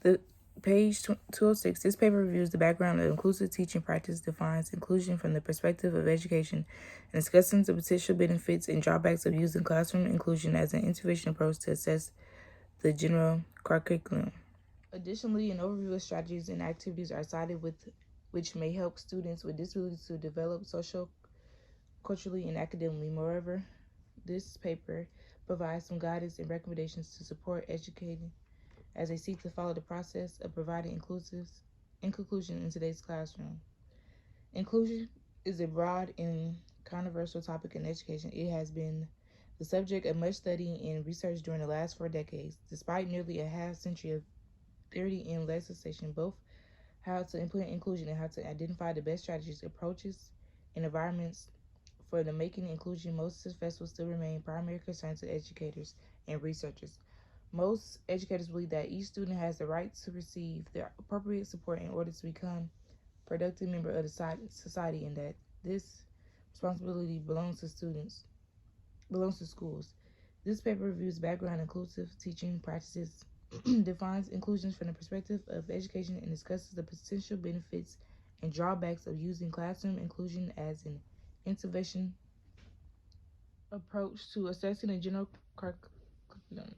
The page 206, this paper reviews the background of inclusive teaching practice, defines inclusion from the perspective of education, and discusses the potential benefits and drawbacks of using classroom inclusion as an intervention approach to assess the general curriculum. Additionally, an overview of strategies and activities are cited which may help students with disabilities to develop social, culturally, and academically. Moreover, this paper provides some guidance and recommendations to support educating as they seek to follow the process of providing inclusion in today's classroom. Inclusion is a broad and controversial topic in education. It has been the subject of much study and research during the last 4 decades. Despite nearly a half century of theory and legislation, both how to implement inclusion and how to identify the best strategies, approaches, and environments for the making inclusion most successful still remain primary concerns of educators and researchers. Most educators believe that each student has the right to receive the appropriate support in order to become a productive member of the society, and that this responsibility belongs to schools. This paper reviews background inclusive teaching practices, defines inclusion from the perspective of education, and discusses the potential benefits and drawbacks of using classroom inclusion as an intervention approach to assessing a general curriculum.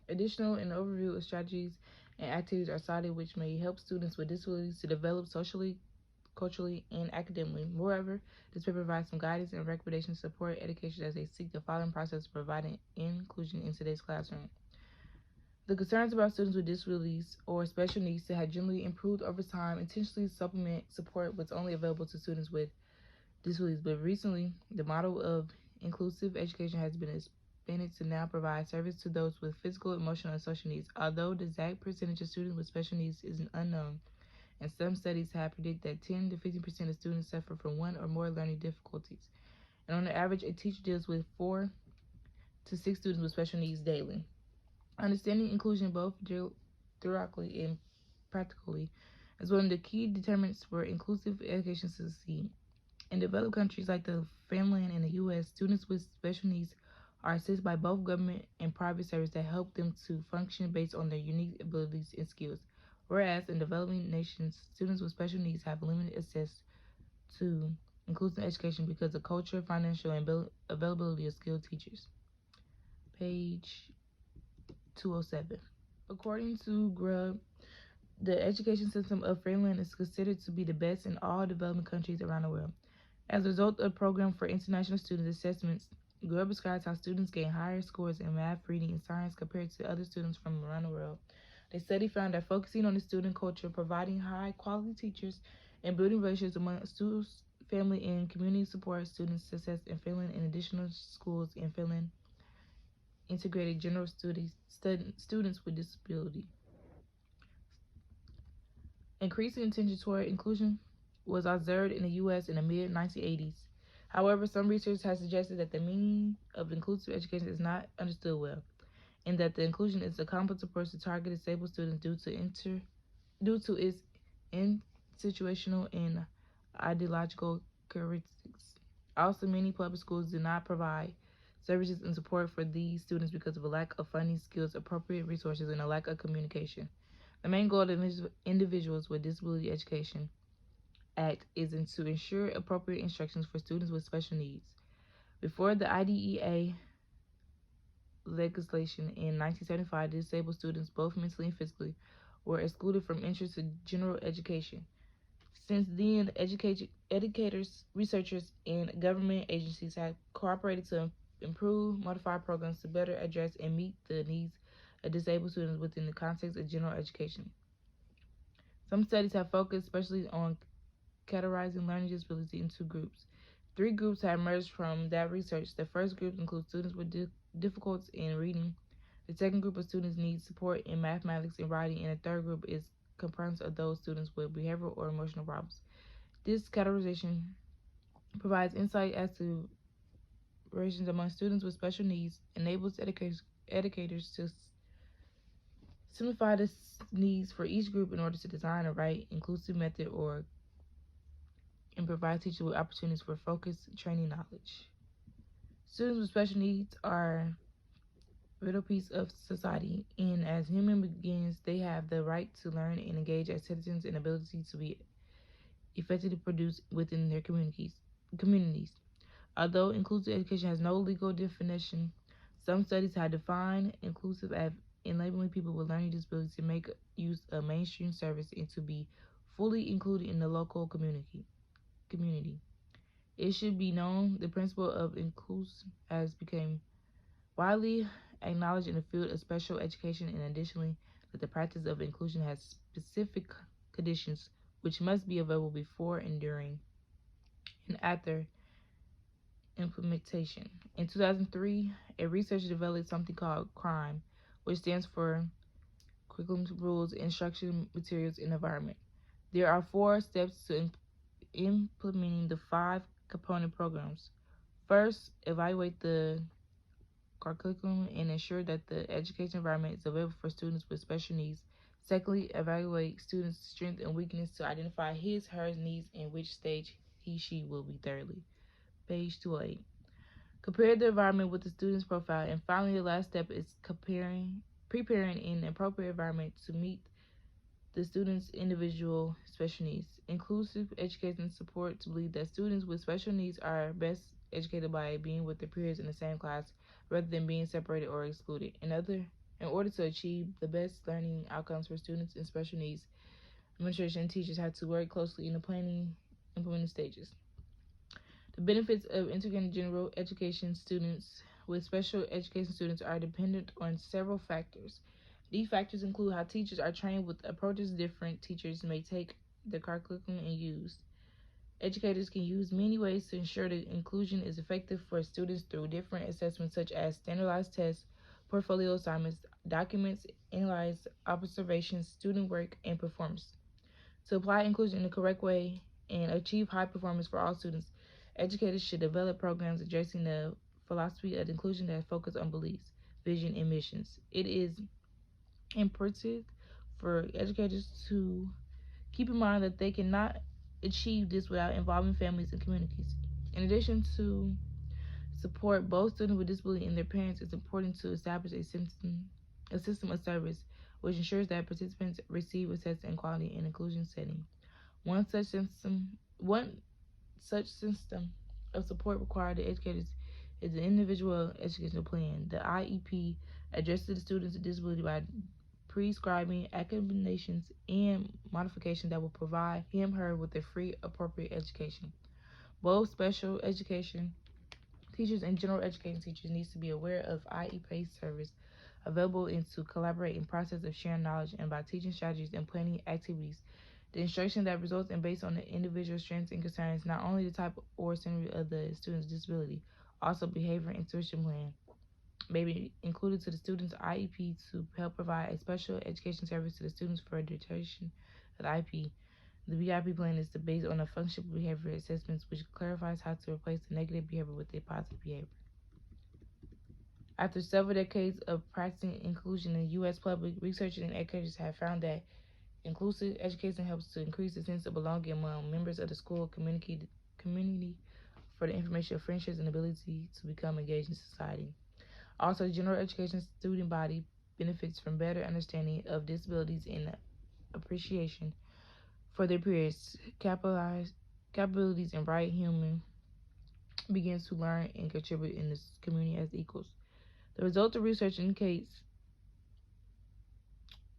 Additional and overview of strategies and activities are cited which may help students with disabilities to develop socially, culturally, and academically. Moreover, this paper provides some guidance and recommendations to support education as they seek the following process of providing inclusion in today's classroom. The concerns about students with disabilities or special needs that have generally improved over time intentionally supplement support what's only available to students with disabilities, but recently the model of inclusive education has been expanded to now provide service to those with physical, emotional, and social needs. Although the exact percentage of students with special needs is unknown, and some studies have predicted that 10 to 15% of students suffer from one or more learning difficulties. And on average, a teacher deals with 4 to 6 students with special needs daily. Understanding inclusion both theoretically and practically is one of the key determinants for inclusive education to succeed. In developed countries like the Finland and the U.S., students with special needs are assisted by both government and private services that help them to function based on their unique abilities and skills. Whereas in developing nations, students with special needs have limited access to inclusive education because of culture, financial, and availability of skilled teachers. Page 207. According to Grubb, the education system of Finland is considered to be the best in all developing countries around the world. As a result of the program for international student assessments, Grubb describes how students gain higher scores in math, reading, and science compared to other students from around the world. The study found that focusing on the student culture, providing high-quality teachers, and building relationships among students, family, and community support students' success in Finland and additional schools in Finland integrated general students with disability. Increasing attention toward inclusion was observed in the U.S. in the mid 1980s. However, some research has suggested that the meaning of inclusive education is not understood well, and that the inclusion is a complex approach to target disabled students due to its institutional and ideological characteristics. Also, many public schools do not provide services and support for these students because of a lack of funding, skills, appropriate resources, and a lack of communication. The main goal of Individuals with Disability Education Act is to ensure appropriate instructions for students with special needs. Before the IDEA legislation in 1975, disabled students, both mentally and physically, were excluded from entrance to general education. Since then, educators, researchers, and government agencies have cooperated to improve, modify programs to better address and meet the needs of disabled students within the context of general education. Some studies have focused especially on categorizing learning disability into groups. 3 groups have emerged from that research. The first group includes students with difficulties in reading. The second group of students need support in mathematics and writing, and the third group is comprised of those students with behavioral or emotional problems. This categorization provides insight as to relations among students with special needs, enables educators to simplify the needs for each group in order to design a right inclusive method and provide teachers with opportunities for focused training knowledge. Students with special needs are vital piece of society, and as human beings, they have the right to learn and engage as citizens and ability to be effectively produced within their communities. Although inclusive education has no legal definition, some studies have defined inclusive as enabling people with learning disabilities to make use of mainstream service and to be fully included in the local community. It should be known the principle of inclusion has become widely acknowledged in the field of special education, and additionally, that the practice of inclusion has specific conditions which must be available before and during and after implementation. In 2003, a researcher developed something called CRIME, which stands for Curriculum Rules, Instruction Materials, and Environment. There are 4 steps to implementing the 5 component programs. First, evaluate the curriculum and ensure that the education environment is available for students with special needs. Secondly, evaluate students' strength and weakness to identify his/her needs and which stage he/she will be thoroughly. Page 208. Compare the environment with the student's profile. And finally, the last step is preparing an appropriate environment to meet the student's individual special needs. Inclusive education supports to believe that students with special needs are best educated by being with their peers in the same class rather than being separated or excluded. In order to achieve the best learning outcomes for students in special needs, administration and teachers have to work closely in the planning and implementing stages. The benefits of integrating general education students with special education students are dependent on several factors. These factors include how teachers are trained with approaches different teachers may take the curriculum and use. Educators can use many ways to ensure that inclusion is effective for students through different assessments such as standardized tests, portfolio assignments, documents, analyze observations, student work, and performance. To apply inclusion in the correct way and achieve high performance for all students, educators should develop programs addressing the philosophy of inclusion that focus on beliefs, vision, and missions. It is imperative for educators to keep in mind that they cannot achieve this without involving families and communities. In addition to support both students with disability and their parents, it's important to establish a system of service which ensures that participants receive assessment and quality and inclusion setting. One such system of support required the educators is the individual educational plan. The IEP addresses the students with disability by prescribing accommodations and modifications that will provide him/her with a free, appropriate education. Both special education teachers and general education teachers need to be aware of IEP service available and to collaborate in process of sharing knowledge and by teaching strategies and planning activities. The instruction that results in based on the individual strengths and concerns, not only the type or scenery of the student's disability, also behavior and tuition plan may be included to the student's IEP to help provide a special education service to the students for the duration of the IEP. The BIP plan is based on a functional behavior assessments which clarifies how to replace the negative behavior with a positive behavior. After several decades of practicing inclusion in U.S. public, researchers and educators have found that inclusive education helps to increase the sense of belonging among members of the school community for the information of friendships and ability to become engaged in society. Also, the general education student body benefits from better understanding of disabilities and appreciation for their peers' capabilities and bright human begins to learn and contribute in this community as equals. The results of research indicates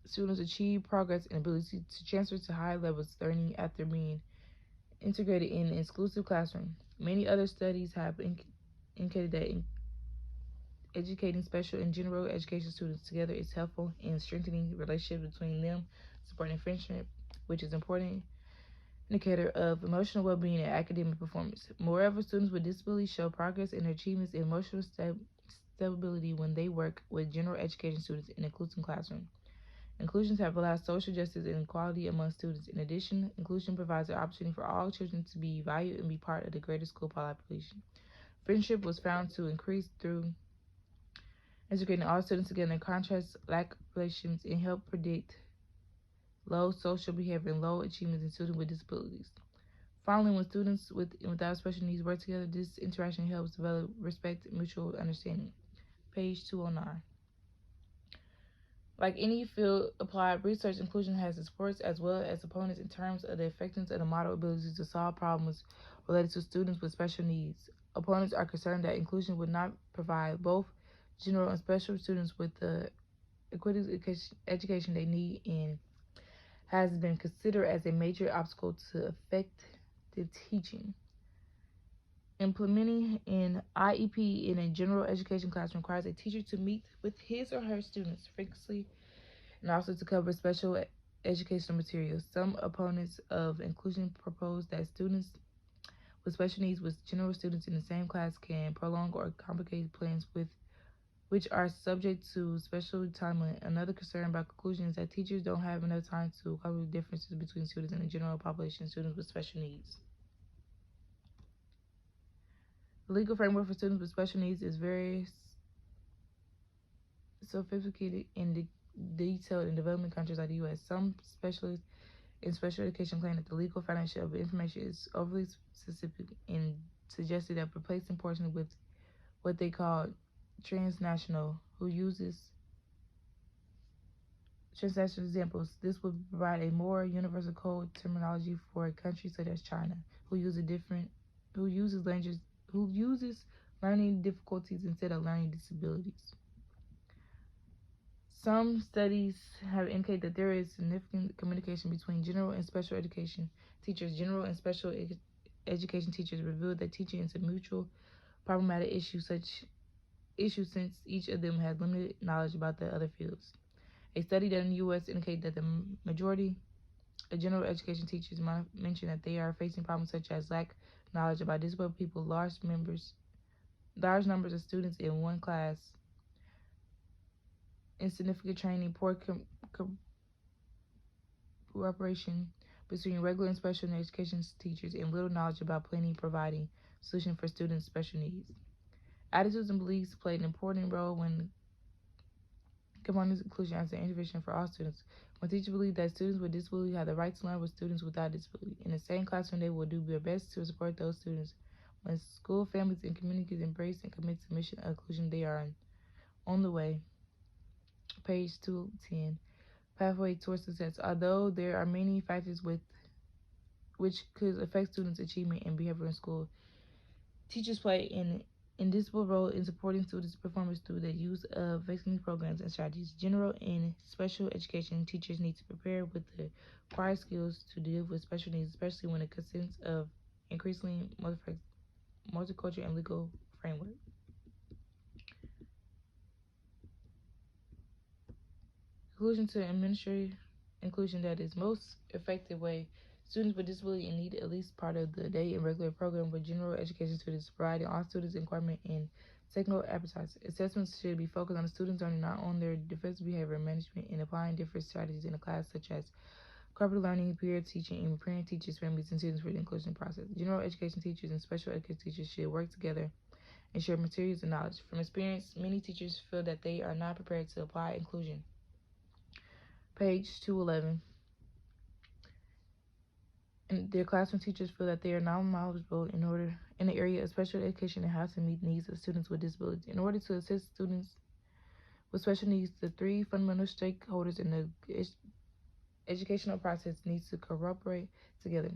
students achieve progress and ability to transfer to higher levels of learning after being integrated in an exclusive classroom. Many other studies have indicated that educating special and general education students together is helpful in strengthening relationships between them, supporting friendship, which is important indicator of emotional well-being and academic performance. Moreover, students with disabilities show progress in their achievements in emotional stability when they work with general education students in an inclusive classroom. Inclusions have allowed social justice and equality among students. In addition, inclusion provides an opportunity for all children to be valued and be part of the greater school population. Friendship was found to increase through educating all students together in contrast lack relationships and help predict low social behavior and low achievements in students with disabilities. Finally, when students with and without special needs work together, this interaction helps develop respect and mutual understanding. Page 209. Like any field, applied research inclusion has its supports as well as opponents in terms of the effectiveness of the model abilities to solve problems related to students with special needs. Opponents are concerned that inclusion would not provide both general and special students with the equitable education they need and has been considered as a major obstacle to effective teaching. Implementing an IEP in a general education classroom requires a teacher to meet with his or her students frequently and also to cover special educational materials. Some opponents of inclusion propose that students with special needs with general students in the same class can prolong or complicate plans with which are subject to special timeline. Another concern about conclusion is that teachers don't have enough time to cover the differences between students and the general population and students with special needs. The legal framework for students with special needs is very sophisticated and detailed in developing countries like the U.S. Some specialists in special education claim that the legal foundation of information is overly specific and suggested that replacing portions with what they call transnational, who uses transnational examples. This would provide a more universal code terminology for a country such as China, who uses languages, who uses learning difficulties instead of learning disabilities. Some studies have indicated that there is significant communication between general and special education teachers. General and special education teachers revealed that teaching is a mutual problematic issue since each of them has limited knowledge about the other fields. A study done in the U.S. indicated that the majority of general education teachers mentioned that they are facing problems such as lack of knowledge about disabled people, large numbers of students in one class, insignificant training, poor cooperation between regular and special education teachers, and little knowledge about planning and providing solutions for students' with special needs. Attitudes and beliefs play an important role when combining inclusion as an intervention for all students. When teachers believe that students with disability have the right to learn with students without disability, in the same classroom, they will do their best to support those students. When school, families, and communities embrace and commit to mission of inclusion, they are on the way. Page 210. Pathway towards success. Although there are many factors which could affect students' achievement and behavior in school, teachers play an indispensable role in supporting students' performance through the use of vaccine programs and strategies. General and special education teachers need to prepare with the required skills to deal with special needs, especially when it consists of increasingly multicultural and legal framework. Inclusion to administrative inclusion that is most effective way. Students with disability need at least part of the day in regular program with general education students, providing all students requirement and technical appetites. Assessments should be focused on the students learning not on their defensive behavior management and applying different strategies in the class such as cooperative learning, peer teaching, and preparing teachers, families, and students for the inclusion process. General education teachers and special education teachers should work together and share materials and knowledge. From experience, many teachers feel that they are not prepared to apply inclusion. Page 211. And their classroom teachers feel that they are not knowledgeable in the area of special education and how to meet needs of students with disabilities. In order to assist students with special needs, the three fundamental stakeholders in the educational process needs to cooperate together.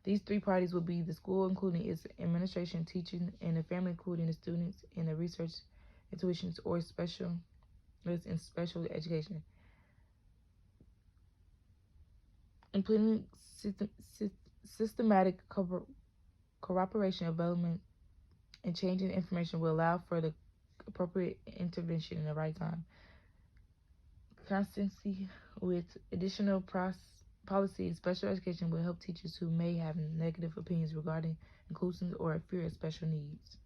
These three parties will be the school, including its administration, teaching, and the family, including the students, and the research institutions or specialists in special education. Implementing systematic cooperation, development, and changing information will allow for the appropriate intervention in the right time. Consistency with additional policy in special education will help teachers who may have negative opinions regarding inclusion or fear of special needs.